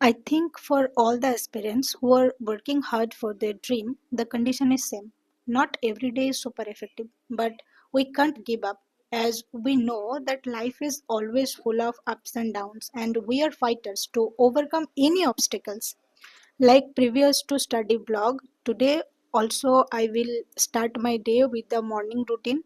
I think for all the aspirants who are working hard for their dream, the condition is same. Not every day is super effective, but we can't give up as we know that life is always full of ups and downs and we are fighters to overcome any obstacles. Like previous to study blog, today also I will start my day with the morning routine.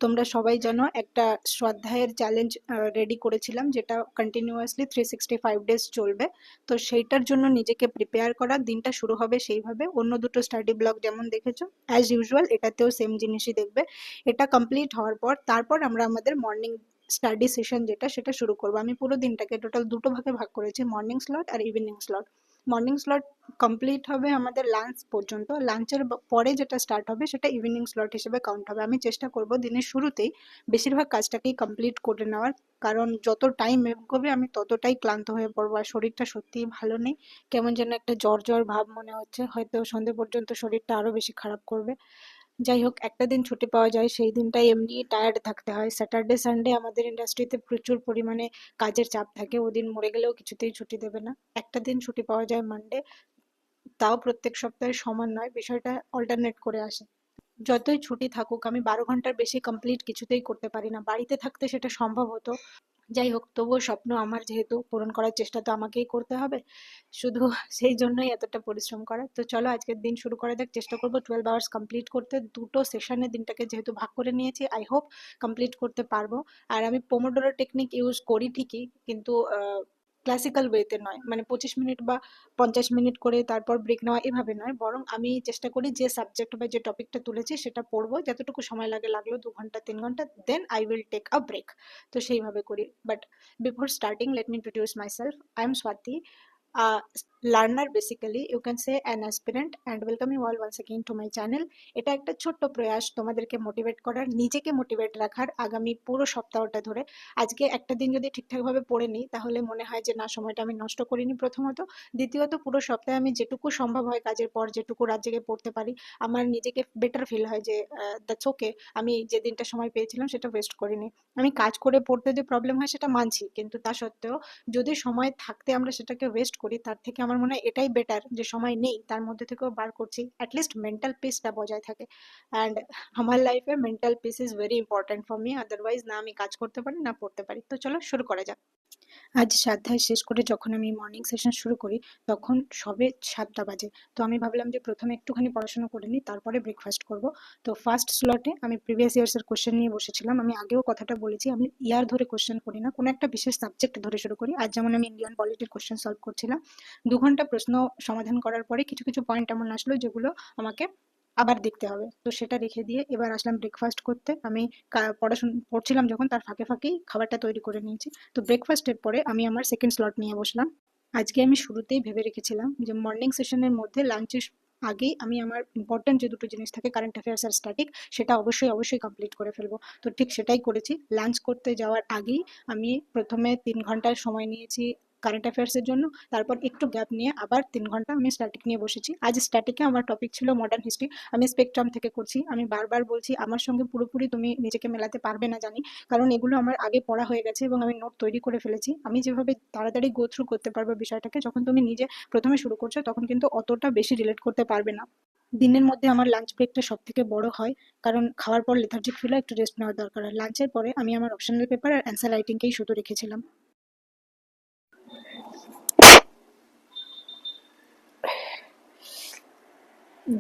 তোমরা সবাই জানো একটা স্বাধ্যায়ের challenge ready করেছিলাম যেটা continuously 365 days চলবে। তো সেইটার জন্য নিজেকে প্রিপেয়ার করা, দিনটা শুরু হবে সেইভাবে। অন্য দুটো স্টাডি ব্লগ যেমন দেখেছো অ্যাজ ইউজুয়াল এটাতেও সেম জিনিসই দেখবে। এটা কমপ্লিট হওয়ার পর তারপর আমরা আমাদের মর্নিং স্টাডি সেশন যেটা সেটা শুরু করবো। আমি পুরো দিনটাকে টোটাল দুটো ভাগে ভাগ করেছি, মর্নিং স্লট আর evening slot. Morning slot complete হবে আমাদের লাঞ্চ পর্যন্ত, লাঞ্চের পরে যেটা স্টার্ট হবে সেটা ইভিনিং স্লট হিসেবে কাউন্ট হবে। আমি চেষ্টা করব দিনের শুরুতেই বেশিরভাগ কাজটাকেই কমপ্লিট করে নেওয়ার, কারণ যত টাইম এগোবে আমি ততটাই ক্লান্ত হয়ে পড়বো আর শরীরটা সত্যিই ভালো নেই। কেমন যেন একটা জ্বর জ্বর ভাব মনে হচ্ছে, হয়তো সন্ধে পর্যন্ত শরীরটা আরো বেশি খারাপ করবে। যাই হোক, একটা দিন ছুটি পাওয়া যায় সেই দিনটাই এমনি টায়ার্ড থাকতে হয়। স্যাটারডে সানডে আমাদের ইন্ডাস্ট্রিতে প্রচুর পরিমাণে কাজের চাপ থাকে, ওদিন মরে গেলেও কিছুতেই ছুটি দেবে না। একটা দিন ছুটি পাওয়া যায় মানডে, তাও প্রত্যেক সপ্তাহে সমান নয়, বিষয়টা অল্টারনেট করে আসে। যতই ছুটি থাকুক আমি 12 ঘন্টার বেশি কমপ্লিট কিছুতেই করতে পারি না, বাড়িতে থাকতে সেটা সম্ভব হতো। যাই হোক, তবুও স্বপ্ন আমার যেহেতু, পূরণ করার চেষ্টা তো আমাকেই করতে হবে, শুধু সেই জন্যই এতটা পরিশ্রম করা। তো চলো আজকের দিন শুরু করা যাক। চেষ্টা করবো 12 আওয়ার্স কমপ্লিট করতে। দুটো সেশনে দিনটাকে যেহেতু ভাগ করে নিয়েছি, আই হোপ কমপ্লিট করতে পারবো। আর আমি পোমোডোরো টেকনিক ইউজ করি ঠিকই, কিন্তু ক্লাসিক্যাল ওয়েতে নয়, মানে 25 মিনিট বা 50 মিনিট করে তারপর ব্রেক নেওয়া এভাবে নয়, বরং আমি চেষ্টা করি যে সাবজেক্ট বা যে টপিকটা তুলেছি সেটা পড়বো, যতটুকু সময় লাগে, লাগলো 2 ঘন্টা 3 ঘন্টা, then I will take a break. তো সেইভাবে করি। But before starting let me introduce myself. I am Swati, a learner basically, you can say an aspirant, and welcome you all once again to my channel. এটা একটা ছোট্ট প্রয়াস তোমাদেরকে motivate করার, নিজেকে মোটিভেট রাখার আগামী পুরো সপ্তাহটা ধরে। আজকে একটা দিন যদি ঠিকঠাক ভাবে পড়ে নিই তাহলে মনে হয় যে না, সময়টা আমি নষ্ট করিনি প্রথমত। দ্বিতীয়ত, পুরো সপ্তাহে আমি যেটুকু সম্ভব হয় কাজের পর যেটুকু রাত জেগে পড়তে পারি, আমার নিজেকে বেটার ফিল হয় যে দ্যাটস ওকে, আমি যে দিনটা সময় পেয়েছিলাম সেটা ওয়েস্ট করিনি। আমি কাজ করে পড়তে যে প্রবলেম হয় সেটা মানছি, কিন্তু তা সত্ত্বেও যদি সময় থাকতে আমরা সেটাকে ওয়েস্ট করি, তার থেকে আমার মনে হয় এটাই বেটার যে সময় নেই তার মধ্যে থেকেও বার করছি, অ্যাটলিস্ট মেন্টাল পিসটা বজায় থাকে। অ্যান্ড আমার লাইফে mental peace is very important for me, otherwise না আমি কাজ করতে পারি না পড়তে পারি। তো চলো শুরু করা যাক। আজ স্বাধ্যায় শেষ করে যখন আমি মর্নিং সেশন শুরু করি তখন সবে 7টা বাজে। তো আমি ভাবলাম যে প্রথমে একটুখানি পড়াশোনা করে নিই, তারপরে ব্রেকফাস্ট করব। তো ফার্স্ট স্লটে আমি প্রিভিয়াস ইয়ার্সের কোশ্চেন নিয়ে বসেছিলাম। আমি আগেও কথাটা বলেছি, আমি ইয়ার ধরে কোশ্চেন করি না, কোনো একটা বিশেষ সাবজেক্ট ধরে শুরু করি। আজ যেমন আমি ইন্ডিয়ান পলিটির কোশ্চেন সলভ করছিলাম, 2 ঘন্টা প্রশ্ন সমাধান করার পরে কিছু কিছু পয়েন্ট এমন আসলো যেগুলো আমাকে আবার দেখতে হবে, তো সেটা রেখে দিয়ে এবার আসলাম ব্রেকফাস্ট করতে। আমি পড়াশোনা পড়ছিলাম যখন, তার ফাঁকে ফাঁকেই খাবারটা তৈরি করে নিয়েছি। তো ব্রেকফাস্টের পরে আমি আমার সেকেন্ড স্লট নিয়ে বসলাম। আজকে আমি শুরুতেই ভেবে রেখেছিলাম যে মর্নিং সেশনের মধ্যে লাঞ্চের আগেই আমি আমার ইম্পর্টেন্ট যে দুটো জিনিস থাকে, কারেন্ট অ্যাফেয়ার্স আর স্ট্যাটিক, সেটা অবশ্যই অবশ্যই কমপ্লিট করে ফেলবো। তো ঠিক সেটাই করেছি। লাঞ্চ করতে যাওয়ার আগেই আমি প্রথমে 3 ঘন্টার সময় নিয়েছি কারেন্ট অ্যাফেয়ার্সের জন্য, তারপর একটু গ্যাপ নিয়ে আবার 3 ঘন্টা আমি স্ট্যাটিক নিয়ে বসেছি। আজ স্ট্যাটিকে আমার টপিক ছিল মডার্ন হিস্ট্রি। আমি স্পেকট্রাম থেকে করছি। আমি বারবার বলছি আমার সঙ্গে পুরোপুরি তুমি নিজেকে মেলাতে পারবে না জানি, কারণ এগুলো আমার আগে পড়া হয়ে গেছে এবং আমি নোট তৈরি করে ফেলেছি। আমি যেভাবে তাড়াতাড়ি গো থ্রু করতে পারবো বিষয়টাকে, যখন তুমি নিজে প্রথমে শুরু করছো তখন কিন্তু অতটা বেশি রিলেট করতে পারবে না। দিনের মধ্যে আমার লাঞ্চ ব্রেকটা সব থেকে বড় হয়, কারণ খাওয়ার পর লেথার্জিক ফিল হয়, একটু রেস্ট নেওয়ার দরকার হয়। লাঞ্চের পরে আমি আমার অপশনাল পেপার আর অ্যান্সার রাইটিংকেই শুধু রেখেছিলাম।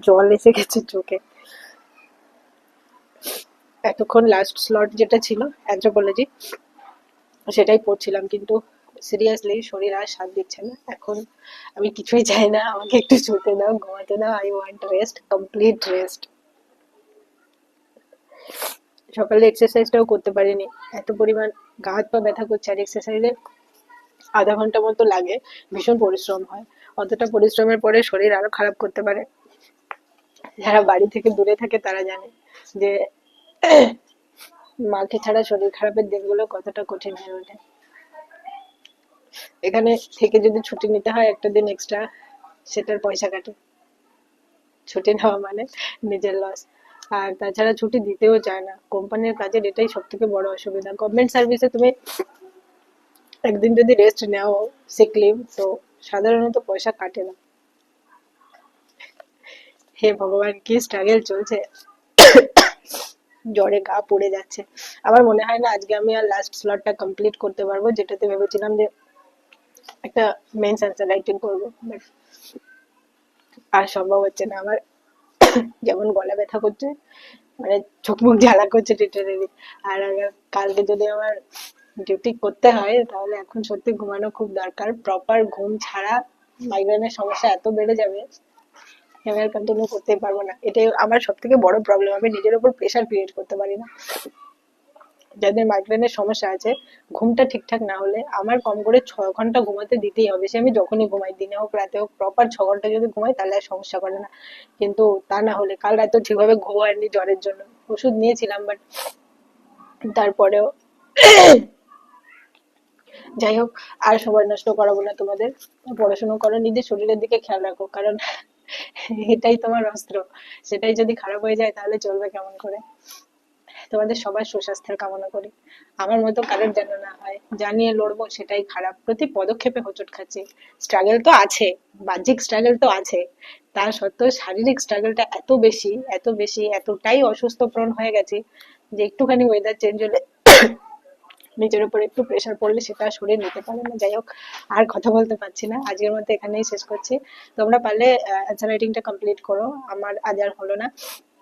জল এসে গেছে চোখে। এতক্ষণ লাস্ট স্লট যেটা ছিল অ্যানথ্রোপোলজি, সেটাই পড়ছিলাম, কিন্তু সিরিয়াসলি শরীর আর সাথ দিচ্ছে না এখন। আমি কিছুই চাই না, আমাকে একটু শুতে দাও, ঘুমাতে দাও। I want rest, complete rest. সকালে এক্সারসাইজটাও করতে পারিনি, এত পরিমাণ গা হাত পা ব্যথা করছে, আর এক্সারসাইজে আধা ঘন্টা মতো লাগে, ভীষণ পরিশ্রম হয়। অতটা পরিশ্রমের পরে শরীর আরো খারাপ করতে পারে। যারা বাড়ি থেকে দূরে থাকে তারা জানে যে মাকে ছাড়া শরীর খারাপের দিনগুলো কতটা কঠিন হয়ে ওঠে। এখানে থেকে যদি ছুটি নিতে হয় একটা দিন এক্সট্রা, সেটার পয়সা কাটে। ছুটি নেওয়া মানে নিজের লস। আর তাছাড়া ছুটি দিতেও চায় না কোম্পানির কাজের, এটাই সব থেকে বড় অসুবিধা। গভর্নমেন্ট সার্ভিসে তুমি একদিন যদি রেস্ট নাও, সিক লিভ, তো সাধারণত পয়সা কাটে না। হে ভগবান, কি স্ট্রাগল চলছে, জ্বরে গা পুড়ে যাচ্ছে। আমার মনে হয় না আজকে আমি আর লাস্ট স্লটটা কমপ্লিট করতে পারবো, যেটাতে ভেবেছিলাম যে একটা মেন্স অ্যান্সার রাইটিং করবো, বাট আর সম্ভব হচ্ছে না আমার। যেমন গলা ব্যথা করছে, মানে চোখ মুখ জ্বালা করছে লিটারেলি। আর কালকে যদি আমার ডিউটি করতে হয় তাহলে এখন সত্যি ঘুমানো খুব দরকার। প্রপার ঘুম ছাড়া মাইগ্রেনের সমস্যা এত বেড়ে যাবে, আমি আর কন্টিনিউ করতেই পারবো না। এটাই আমার সব থেকে বড় প্রবলেম, আমি নিজের উপর প্রেশার ক্রিয়েট করতে পারি না। যাদের মাইগ্রেনের সমস্যা আছে, ঘুমটা ঠিকঠাক না হলে আমার কম করে 6 ঘন্টা ঘুমাতে দিতেই হবে। সে আমি যখনই ঘুমাই, দিনে হোক রাতে হোক, প্রপার 6 ঘন্টা যদি ঘুমাই তাহলে আর সমস্যা করে না। কিন্তু তা না হলে, কাল রাতে ঠিকভাবে ঘুম হয়নি জ্বরের জন্য, ওষুধ নিয়েছিলাম বাট তারপরেও। যাই হোক, আর সময় নষ্ট করাবো না তোমাদের। পড়াশোনা করো, নিজের শরীরের দিকে খেয়াল রাখো, কারণ এটাই তোমার অস্ত্র। সেটাই যদি খারাপ হয়ে যায় তাহলে চলবে কেমন করে। তোমাদের সবার সুস্বাস্থ্যের কামনা করি। আমার মতো কারোর যেন না হয়, জানিয়ে লড়বো সেটাই খারাপ, প্রতি পদক্ষেপে হোঁচট খাচ্ছি। স্ট্রাগল তো আছে, বাহ্যিক স্ট্রাগল তো আছে, তা সত্ত্বেও শারীরিক স্ট্রাগলটা এত বেশি, এত বেশি, এতটাই অসুস্থ প্রণ হয়ে গেছি যে একটুখানি ওয়েদার চেঞ্জ হলে, নিজের উপর একটু প্রেশার পড়লে সেটা শরীর নিতে পারে না। যাই হোক, আর কথা বলতে পারছি না, আজকের মতো এখানেই শেষ করছি। তোমরা পারলে অ্যান্সার রাইটিংটা কমপ্লিট করো, আমার আজ আর হলো না।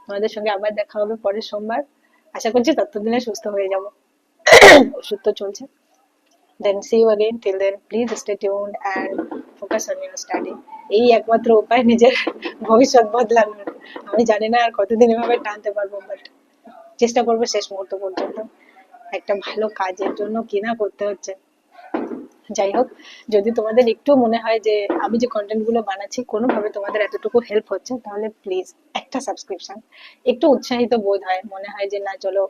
তোমাদের সঙ্গে আবার দেখা হবে পরের সোমবার। আশা করছি ততদিনে সুস্থ হয়ে যাব, ওষুধ তো চলছে। Then see you again. Till then, please stay tuned and focus on your study. এই একমাত্র উপায় নিজের ভবিষ্যৎ বদলানোর। আমি জানি না আর কতদিন এভাবে টানতে পারবো, বাট চেষ্টা করবো শেষ মুহূর্ত পর্যন্ত। একটা ভালো কাজের জন্য কিনা করতে হচ্ছে। যাই হোক, যদি তোমাদের একটু মনে হয় যে আমি যে কন্টেন্ট গুলো বানাচ্ছি কোনোভাবে তোমাদের এতটুকু হেল্প হচ্ছে, তাহলে প্লিজ একটা সাবস্ক্রিপশন। একটু উৎসাহিত বোধ হয়, মনে হয় যে না চলো,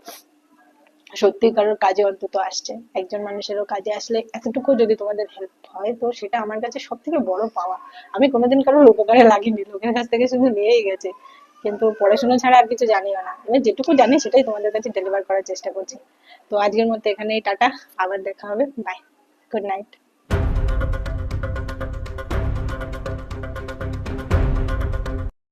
সত্যিকারের কাজে অন্তত আসছে, একজন মানুষেরও কাজে আসলে এতটুকু যদি তোমাদের হেল্প হয়, তো সেটা আমার কাছে সব থেকে বড় পাওয়া। আমি কোনোদিন কারোর উপকারে লাগিনি, লোকের কাছ থেকে শুধু নিয়েই গেছে, কিন্তু পড়াশোনা ছাড়া আর কিছু জানিও না। আমি যেটুকু জানি সেটাই তোমাদের কাছে ডেলিভার করার চেষ্টা করছি। তো আজকের মতো এখানেই টাটা, আবার দেখা হবে, বাই, গুড নাইট।